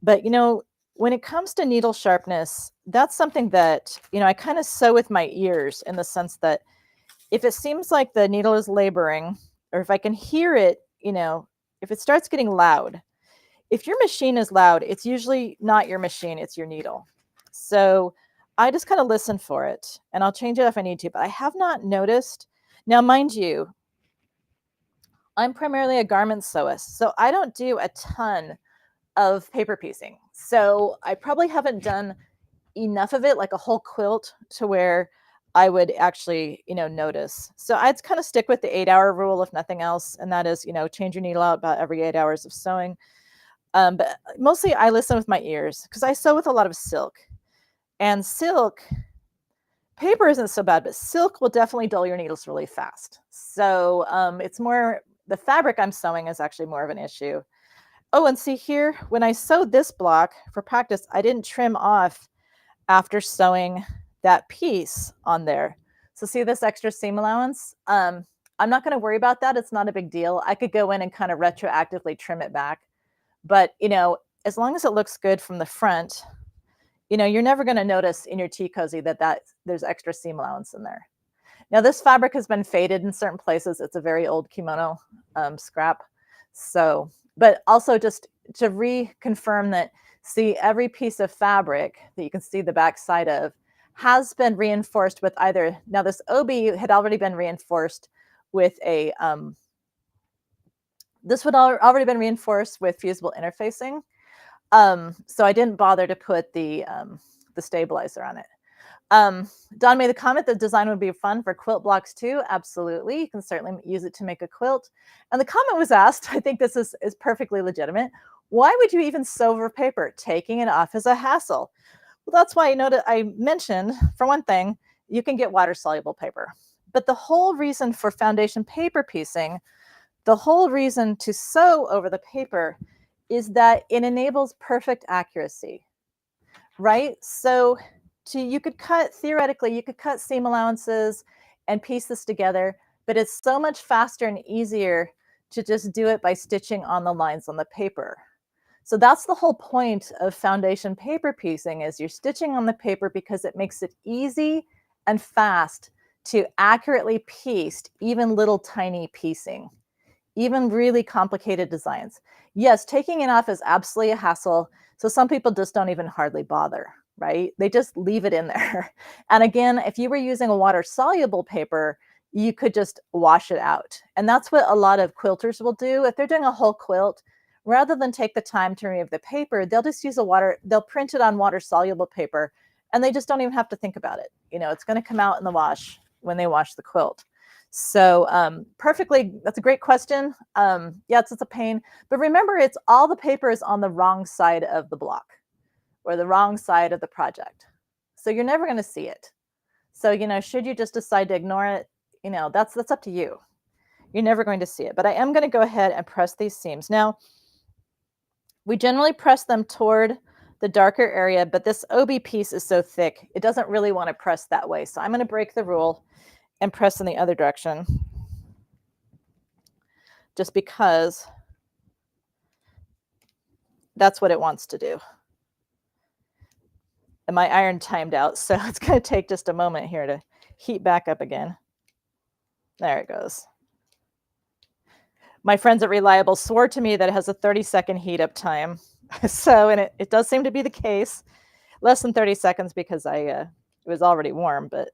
But, you know, when it comes to needle sharpness, that's something that, you know, I kind of sew with my ears in the sense that if it seems like the needle is laboring, or if I can hear it, you know, if it starts getting loud, if your machine is loud, it's usually not your machine, it's your needle. So I just kind of listen for it and I'll change it if I need to, but I have not noticed. Now, mind you, I'm primarily a garment sewist, so I don't do a ton of paper piecing. So I probably haven't done enough of it, like a whole quilt, to where I would actually, you know, notice. So I'd kind of stick with the 8-hour rule, if nothing else. And that is, you know, change your needle out about every 8 hours of sewing. But mostly I listen with my ears because I sew with a lot of silk. And silk, paper isn't so bad, but silk will definitely dull your needles really fast. So it's more, the fabric I'm sewing is actually more of an issue. Oh, and see here, when I sewed this block for practice, I didn't trim off after sewing that piece on there. So see this extra seam allowance? I'm not going to worry about that. It's not a big deal. I could go in and kind of retroactively trim it back. But, you know, as long as it looks good from the front, you know, you're never going to notice in your tea cozy that there's extra seam allowance in there. Now, this fabric has been faded in certain places. It's a very old kimono scrap. So, but also just to reconfirm that, see, every piece of fabric that you can see the back side of has been reinforced with either, now this obi had already been reinforced with a, this would already been reinforced with fusible interfacing. So I didn't bother to put the stabilizer on it. Don made the comment that design would be fun for quilt blocks too. Absolutely. You can certainly use it to make a quilt. And the comment was asked, I think this is perfectly legitimate. Why would you even sew over paper? Taking it off is a hassle. Well, that's why I mentioned, for one thing, you can get water soluble paper. But the whole reason for foundation paper piecing, the whole reason to sew over the paper is that it enables perfect accuracy, right? So you could cut, theoretically, you could cut seam allowances and piece this together, but it's so much faster and easier to just do it by stitching on the lines on the paper. So that's the whole point of foundation paper piecing, is you're stitching on the paper because it makes it easy and fast to accurately piece even little tiny piecing, even really complicated designs. Yes, taking it off is absolutely a hassle. So some people just don't even hardly bother. right? They just leave it in there. And again, if you were using a water-soluble paper, you could just wash it out. And that's what a lot of quilters will do. If they're doing a whole quilt, rather than take the time to remove the paper, they'll just use they'll print it on water-soluble paper, and they just don't even have to think about it. You know, it's going to come out in the wash when they wash the quilt. So perfectly, that's a great question. Yes, it's a pain, but remember, it's all the paper is on the wrong side of the block or the wrong side of the project. So you're never going to see it. So, you know, should you just decide to ignore it, you know, that's up to you. You're never going to see it, but I am going to go ahead and press these seams. Now, we generally press them toward the darker area, but this OB piece is so thick, it doesn't really want to press that way. So I'm going to break the rule and press in the other direction, just because that's what it wants to do. And my iron timed out, so it's going to take just a moment here to heat back up again. There it goes. My friends at Reliable swore to me that it has a 30-second heat up time. So, and it does seem to be the case. Less than 30 seconds because it was already warm, but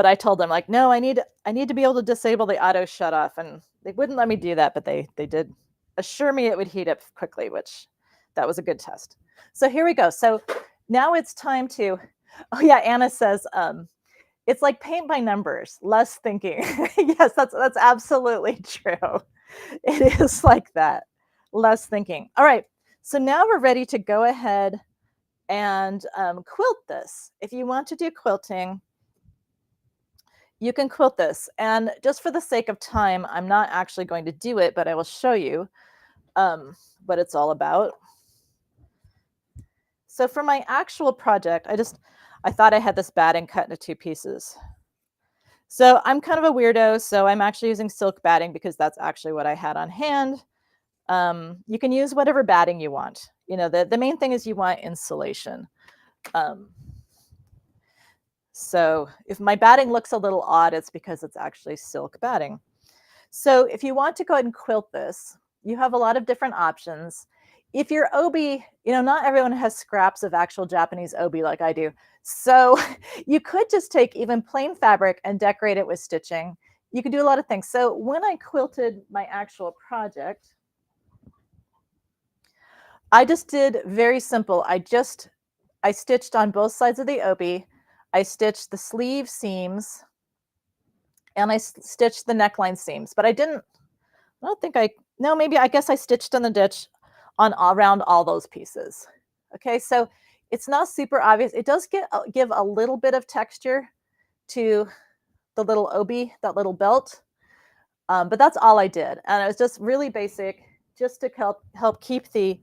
I told them, like, no, I need to be able to disable the auto shut off, and they wouldn't let me do that, but they did assure me it would heat up quickly, which that was a good test. So here we go. So now it's time to, oh yeah, Anna says, it's like paint by numbers, less thinking. Yes, that's absolutely true. It is like that, less thinking. All right, so now we're ready to go ahead and quilt this. If you want to do quilting, you can quilt this. And just for the sake of time, I'm not actually going to do it, but I will show you what it's all about. So for my actual project, I thought I had this batting cut into 2 pieces. So I'm kind of a weirdo, so I'm actually using silk batting because that's actually what I had on hand. You can use whatever batting you want. You know, the main thing is you want insulation. So if my batting looks a little odd, it's because it's actually silk batting. So if you want to go ahead and quilt this, you have a lot of different options. If your obi, you know, not everyone has scraps of actual Japanese obi like I do. So you could just take even plain fabric and decorate it with stitching. You could do a lot of things. So when I quilted my actual project, I just did very simple. I stitched on both sides of the obi. I stitched the sleeve seams and I stitched the neckline seams, but I don't think maybe I guess I stitched in the ditch on around all those pieces. Okay, so it's not super obvious. It does give a little bit of texture to the little obi, that little belt, but that's all I did, and it was just really basic, just to help keep the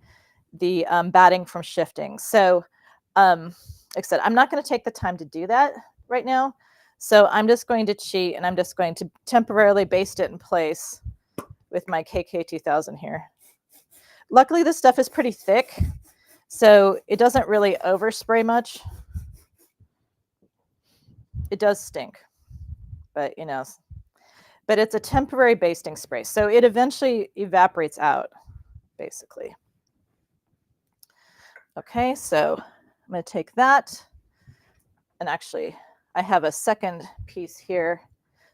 batting from shifting. So, like I said, I'm not going to take the time to do that right now. So I'm just going to cheat, and I'm just going to temporarily baste it in place with my KK2000 here. Luckily, this stuff is pretty thick, so it doesn't really overspray much. It does stink, but you know, but it's a temporary basting spray, so it eventually evaporates out, basically. Okay, so I'm going to take that, and actually, I have a second piece here.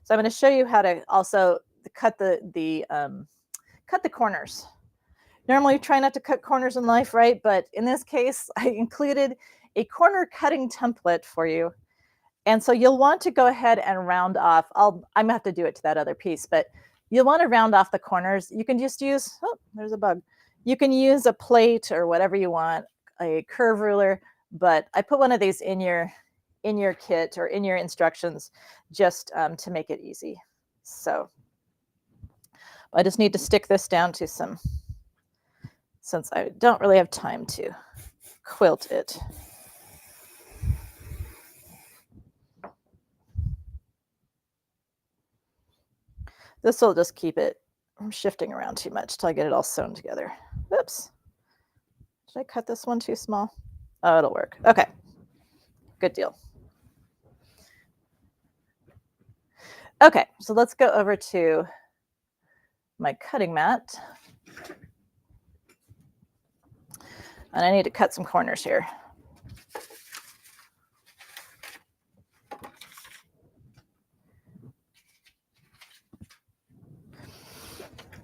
So I'm going to show you how to also cut the corners. Normally, try not to cut corners in life, right? But in this case, I included a corner cutting template for you. And so you'll want to go ahead and round off. I'm going to have to do it to that other piece, but you'll want to round off the corners. You can just use, oh, there's a bug. You can use a plate or whatever you want, a curve ruler, but I put one of these in your kit or in your instructions just to make it easy. So I just need to stick this down to some, since I don't really have time to quilt it. This will just keep it from shifting around too much till I get it all sewn together. Oops. Did I cut this one too small? Oh, it'll work. Okay. Good deal. Okay, so let's go over to my cutting mat. And I need to cut some corners here.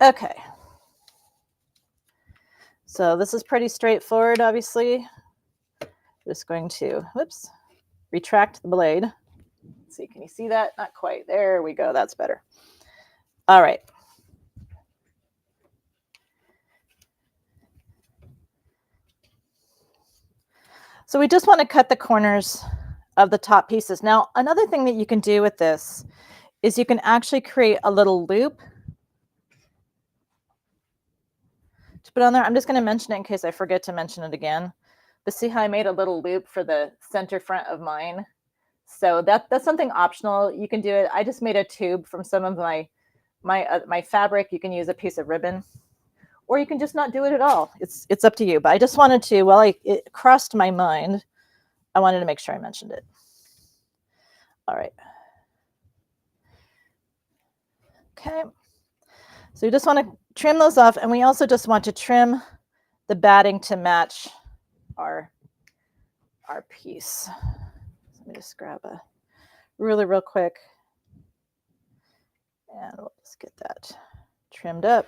Okay. So this is pretty straightforward, obviously. Just going to, whoops, retract the blade. Let's see, can you see that? Not quite. There we go. That's better. All right. So we just want to cut the corners of the top pieces. Now, another thing that you can do with this is you can actually create a little loop to put on there. I'm just going to mention it in case I forget to mention it again. But see how I made a little loop for the center front of mine? So that's something optional. You can do it. I just made a tube from some of my fabric. You can use a piece of ribbon, or you can just not do it at all. It's up to you. But I just wanted to, while it crossed my mind, I wanted to make sure I mentioned it. All right. Okay. So you just want to trim those off, and we also just want to trim the batting to match our piece. Let me just grab a ruler real quick, and we'll just get that trimmed up.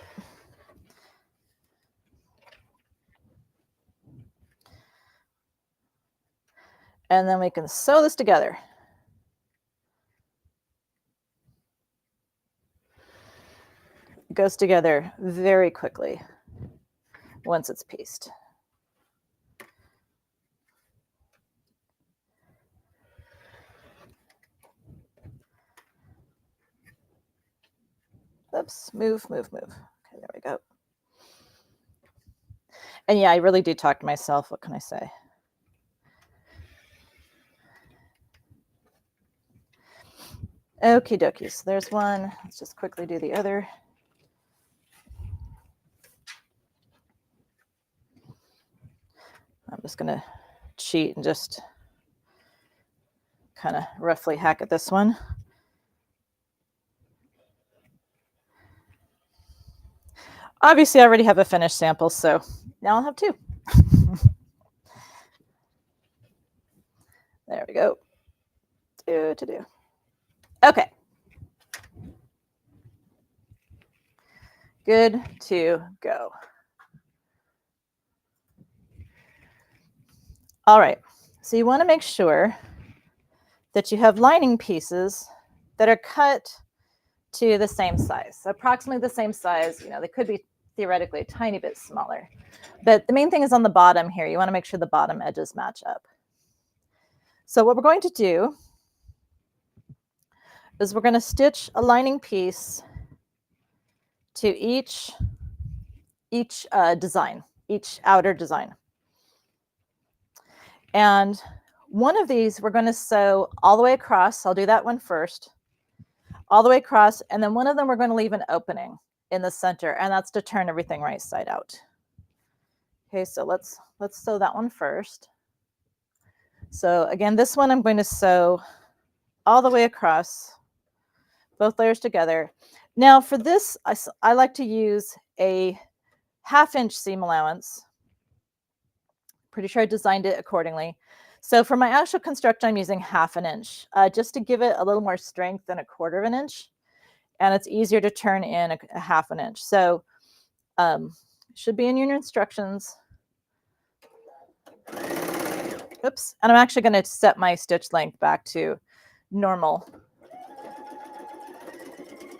And then we can sew this together. It goes together very quickly once it's pieced. Oops, move. Okay, there we go. And yeah, I really do talk to myself. What can I say? Okie dokie, so there's one. Let's just quickly do the other. I'm just gonna cheat and just kind of roughly hack at this one. Obviously, I already have a finished sample, so now I'll have two. There we go. Do. Okay. Good to go. All right. So you want to make sure that you have lining pieces that are cut to the same size. So approximately the same size. You know, they could be theoretically a tiny bit smaller. But the main thing is on the bottom here. You want to make sure the bottom edges match up. So what we're going to do is we're going to stitch a lining piece to each design, each outer design. And one of these we're going to sew all the way across. I'll do that one first, all the way across, and then one of them we're going to leave an opening in the center, and that's to turn everything right side out. Okay, so let's sew that one first. So again, this one I'm going to sew all the way across, both layers together. Now for this, I like to use a 1/2 inch seam allowance. Pretty sure I designed it accordingly. So for my actual construction, I'm using 1/2 inch, just to give it a little more strength than 1/4 inch. And it's easier to turn in a 1/2 inch. So should be in your instructions. Oops. And I'm actually going to set my stitch length back to normal.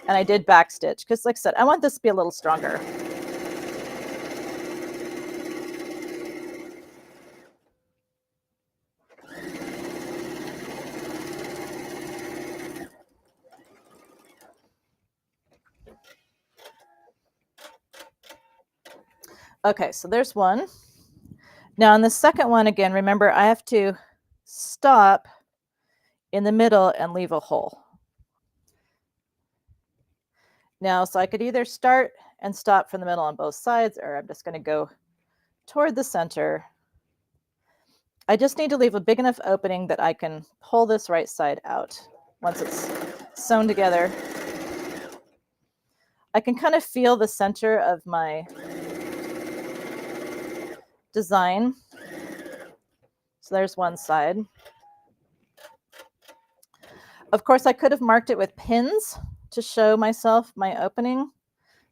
And I did back stitch because, like I said, I want this to be a little stronger. Okay, so there's one. Now on the second one, again, remember I have to stop in the middle and leave a hole. Now, so I could either start and stop from the middle on both sides, or I'm just going to go toward the center. I just need to leave a big enough opening that I can pull this right side out once it's sewn together. I can kind of feel the center of my design. So there's one side. Of course, I could have marked it with pins to show myself my opening.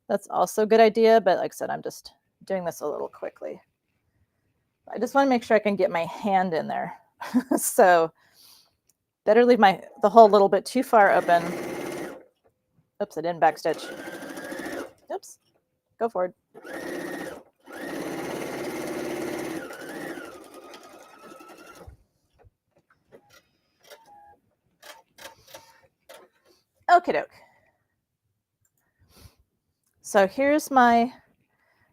That's also a good idea, but like I said, I'm just doing this a little quickly. I just want to make sure I can get my hand in there. So better leave the hole a little bit too far open. Oops, I didn't backstitch. Oops, go forward. Okie doke. So here's my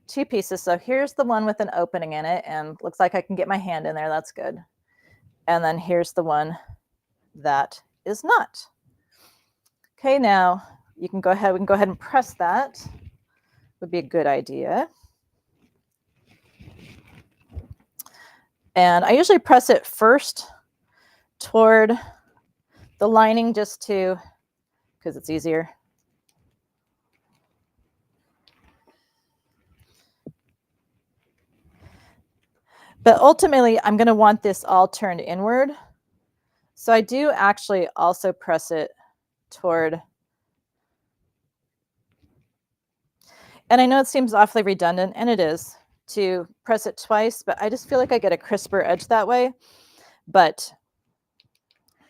2 pieces. So here's the one with an opening in it, and looks like I can get my hand in there. That's good. And then here's the one that is not. Okay, now we can go ahead and press that. Would be a good idea. And I usually press it first toward the lining just to, because it's easier. But ultimately, I'm going to want this all turned inward. So I do actually also press it toward, and I know it seems awfully redundant, and it is, to press it twice, but I just feel like I get a crisper edge that way. But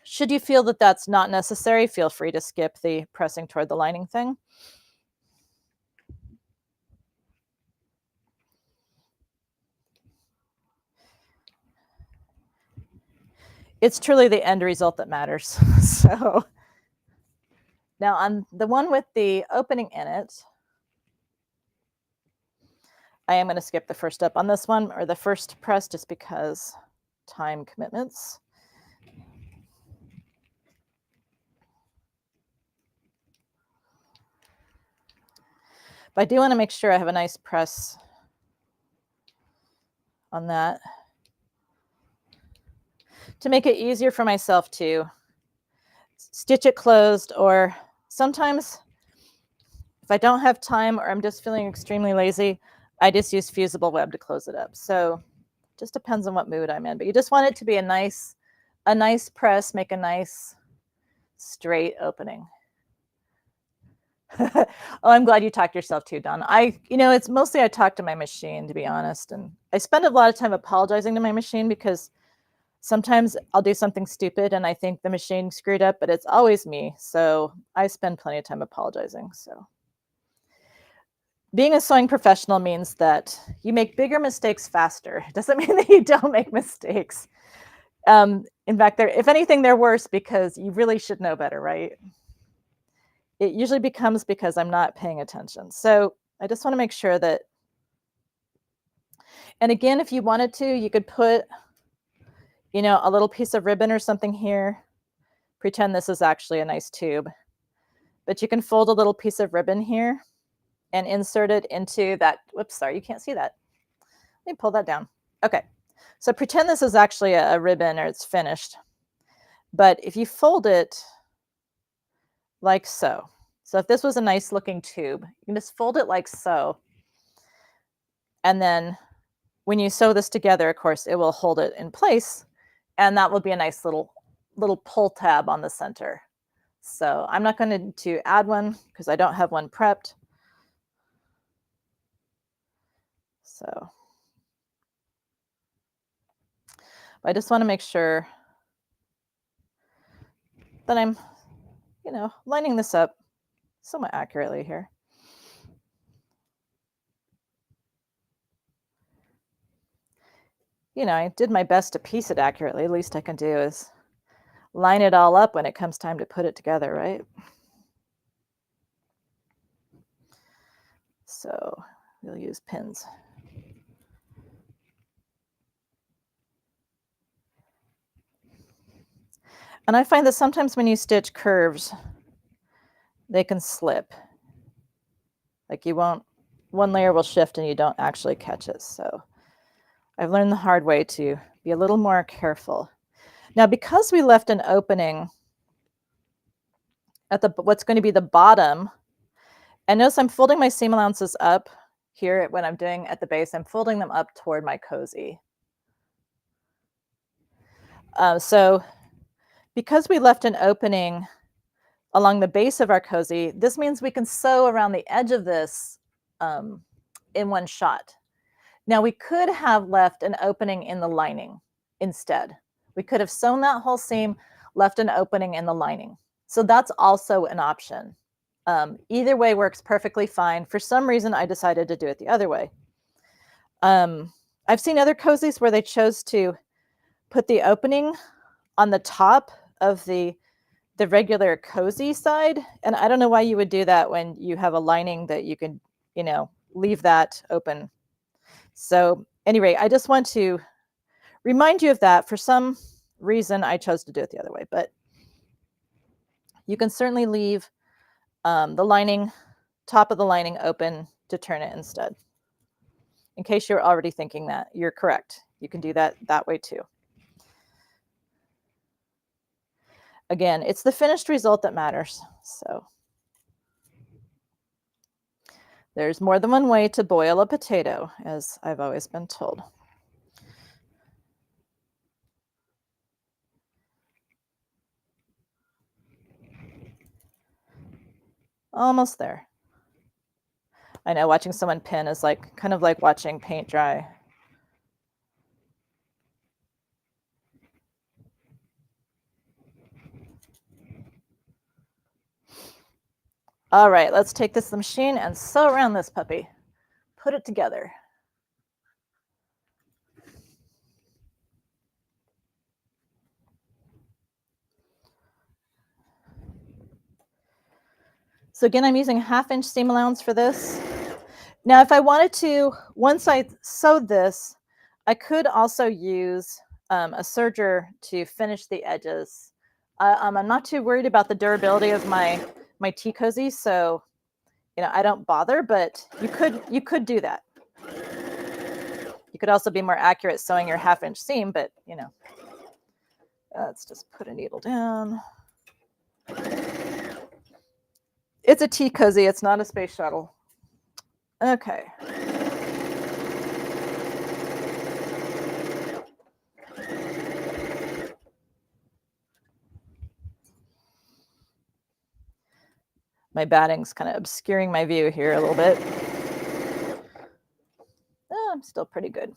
should you feel that that's not necessary, feel free to skip the pressing toward the lining thing. It's truly the end result that matters. So now on the one with the opening in it, I am going to skip the first step on this one, or the first press, just because time commitments. But I do want to make sure I have a nice press on that to make it easier for myself to stitch it closed, or sometimes if I don't have time or I'm just feeling extremely lazy, I just use fusible web to close it up. So it just depends on what mood I'm in, but you just want it to be a nice press, make a nice straight opening. Oh, I'm glad you talked yourself too, Don. It's mostly I talk to my machine, to be honest. And I spend a lot of time apologizing to my machine, because sometimes I'll do something stupid and I think the machine screwed up, but it's always me. So I spend plenty of time apologizing. So being a sewing professional means that you make bigger mistakes faster. It doesn't mean that you don't make mistakes. In fact, if anything, they're worse, because you really should know better, right? It usually becomes because I'm not paying attention. So I just want to make sure that, and again, if you wanted to, you could put, a little piece of ribbon or something here. Pretend this is actually a nice tube. But you can fold a little piece of ribbon here and insert it into that. Whoops, sorry, you can't see that. Let me pull that down. Okay, so pretend this is actually a ribbon, or it's finished. But if you fold it like so, so if this was a nice looking tube, you can just fold it like so. And then when you sew this together, of course, it will hold it in place. And that will be a nice little pull tab on the center. So I'm not going to add one because I don't have one prepped. So I just want to make sure that I'm, lining this up somewhat accurately here. I did my best to piece it accurately. Least I can do is line it all up when it comes time to put it together, right? So we'll use pins. And I find that sometimes when you stitch curves, they can slip. Like one layer will shift and you don't actually catch it. So I've learned the hard way to be a little more careful. Now, because we left an opening at what's going to be the bottom, and notice I'm folding my seam allowances up here when I'm doing at the base, I'm folding them up toward my cozy. So because we left an opening along the base of our cozy, this means we can sew around the edge of this in one shot. Now we could have left an opening in the lining instead. We could have sewn that whole seam, left an opening in the lining. So that's also an option. Either way works perfectly fine. For some reason, I decided to do it the other way. I've seen other cozies where they chose to put the opening on the top of the regular cozy side. And I don't know why you would do that when you have a lining that you can, leave that open. So anyway, I just want to remind you of that. For some reason, I chose to do it the other way, but you can certainly leave the lining, top of the lining open to turn it instead. In case you're already thinking that, you're correct. You can do that way too. Again, it's the finished result that matters. So there's more than one way to boil a potato, as I've always been told. Almost there. I know watching someone pin is kind of like watching paint dry. All right, let's take this to the machine and sew around this puppy. Put it together. So again, I'm using a 1/2-inch seam allowance for this. Now, if I wanted to, once I sewed this, I could also use a serger to finish the edges. I'm not too worried about the durability of my tea cozy, so I don't bother. But you could do that. You could also be more accurate sewing your 1/2-inch seam, but let's just put a needle down. It's a tea cozy. It's not a space shuttle. Okay. My batting's kind of obscuring my view here a little bit. Oh, I'm still pretty good.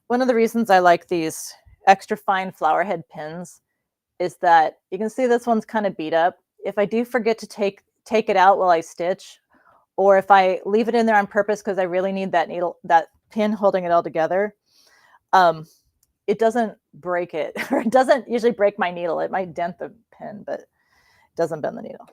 One of the reasons I like these extra fine flower head pins is that you can see this one's kind of beat up. If I do forget to take it out while I stitch, or if I leave it in there on purpose because I really need that pin holding it all together, it doesn't break it, or it doesn't usually break my needle. It might dent the pin, but it doesn't bend the needle.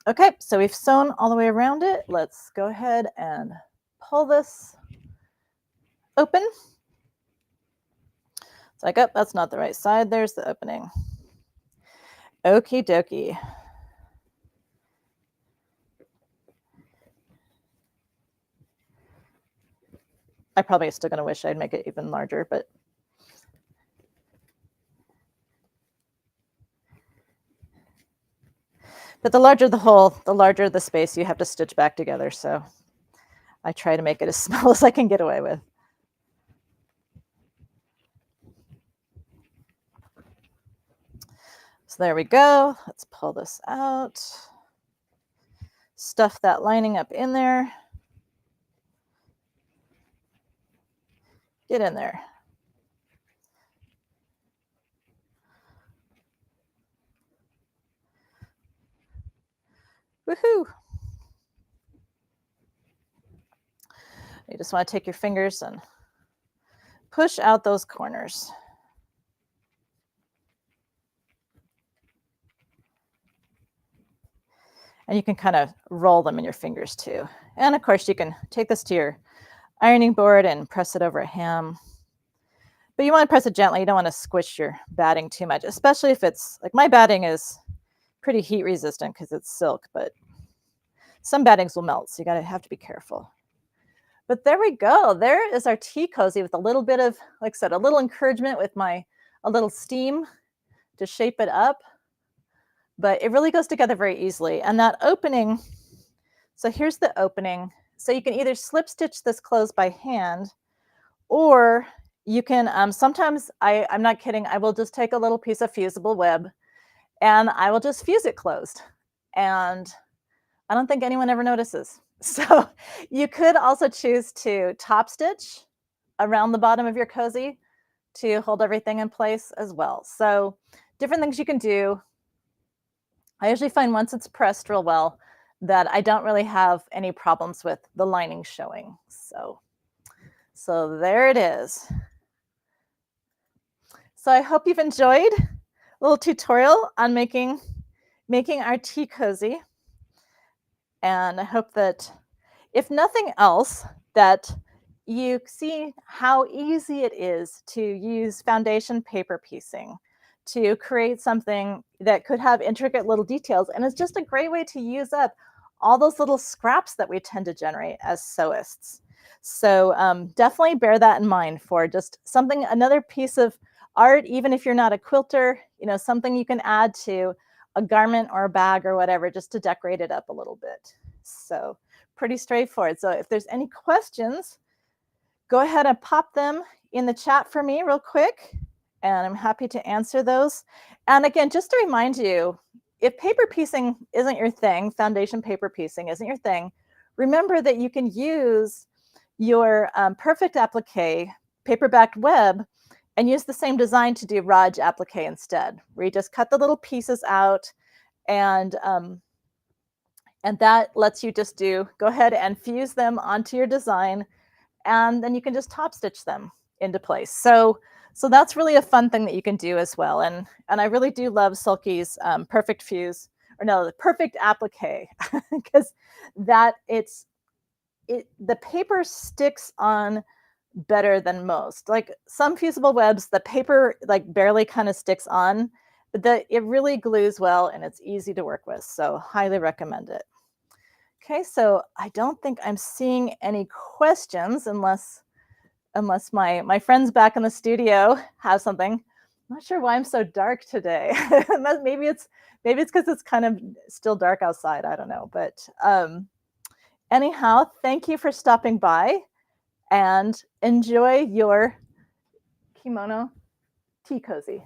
Okay, so we've sewn all the way around it. Let's go ahead and pull this open. It's like, oh, that's not the right side. There's the opening. Okie dokie. I probably still going to wish I'd make it even larger, but the larger the hole, the larger the space you have to stitch back together. So I try to make it as small as I can get away with. So there we go. Let's pull this out. Stuff that lining up in there. Get in there. Woohoo! You just want to take your fingers and push out those corners. And you can kind of roll them in your fingers too. And of course, you can take this to your ironing board and press it over a ham. But you want to press it gently. You don't want to squish your batting too much, especially if it's like my batting is pretty heat resistant because it's silk, but some battings will melt, so you have to be careful. But there we go. There is our tea cozy with a little bit of, like I said, a little encouragement with a little steam to shape it up. But it really goes together very easily. And that opening, so here's the opening. So you can either slip stitch this closed by hand, or you can, sometimes, I'm not kidding, I will just take a little piece of fusible web and I will just fuse it closed. And I don't think anyone ever notices. So you could also choose to top stitch around the bottom of your cozy to hold everything in place as well. So different things you can do. I usually find once it's pressed real well that I don't really have any problems with the lining showing. So there it is. So I hope you've enjoyed a little tutorial on making our tea cozy. And I hope that, if nothing else, that you see how easy it is to use foundation paper piecing to create something that could have intricate little details. And it's just a great way to use up all those little scraps that we tend to generate as sewists. So definitely bear that in mind for just something, another piece of art, even if you're not a quilter, something you can add to a garment or a bag or whatever, just to decorate it up a little bit. So pretty straightforward. So if there's any questions, go ahead and pop them in the chat for me real quick, and I'm happy to answer those. And again, just to remind you, if paper piecing isn't your thing, foundation paper piecing isn't your thing, remember that you can use your perfect applique paper-backed web and use the same design to do Raj applique instead, where you just cut the little pieces out, and that lets you just go ahead and fuse them onto your design, and then you can just top stitch them into place. So that's really a fun thing that you can do as well. And I really do love Sulky's perfect fuse, or no, the perfect applique, because the paper sticks on better than most. Like some fusible webs, the paper like barely kind of sticks on, but it really glues well and it's easy to work with. So highly recommend it. Okay, so I don't think I'm seeing any questions unless my friends back in the studio have something. I'm not sure why I'm so dark today. maybe it's because it's kind of still dark outside. I don't know. But anyhow, thank you for stopping by, and enjoy your kimono tea cozy.